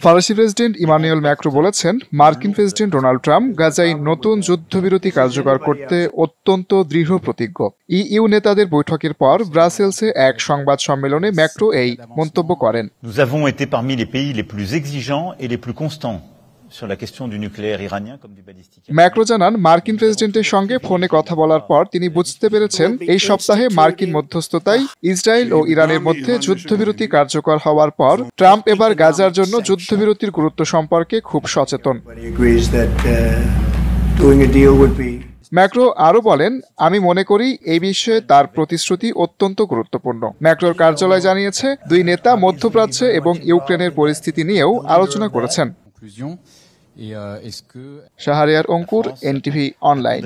ফরাসি president Emmanuel Macron বলেছেন, মার্কিন প্রেসিডেন্ট ডোনাল্ড ট্রাম্প গাজায় নতুন যুদ্ধবিরতি কার্যকর করতে অত্যন্ত দৃঢ় প্রতিজ্ঞ। ইইউ নেতাদের বৈঠকের পর ব্রাসেলসে এক সংবাদ সম্মেলনে ম্যাক্রো এই মন্তব্য করেন। Nous avons été parmi les pays les plus exigeants et les plus constants sur la question du nucléaire iranien comme du balistique. Macron জানান, মার্কিন প্রেসিডেন্টের সঙ্গে ফোনে কথা বলার পর তিনি বুঝতে পেরেছেন এই সপ্তাহে মার্কিন মধ্যস্থতায় ইসরায়েল ও ইরানের মধ্যে যুদ্ধবিরতি কার্যকর হওয়ার পর ট্রাম্প এবার গাজার জন্য যুদ্ধবিরতির গুরুত্ব সম্পর্কে খুব সচেতন। ম্যাক্রো আরও বলেন, আমি মনে করি এই বিষয়ে তার প্রতিশ্রুতি অত্যন্ত গুরুত্বপূর্ণ। ম্যাক্রোর কার্যালয় জানিয়েছে, দুই নেতা মধ্যপ্রাচ্যে এবং ইউক্রেনের পরিস্থিতি নিয়েও আলোচনা করেছেন। শাহরিয়ার অঙ্কুর, এনটিভি অনলাইন।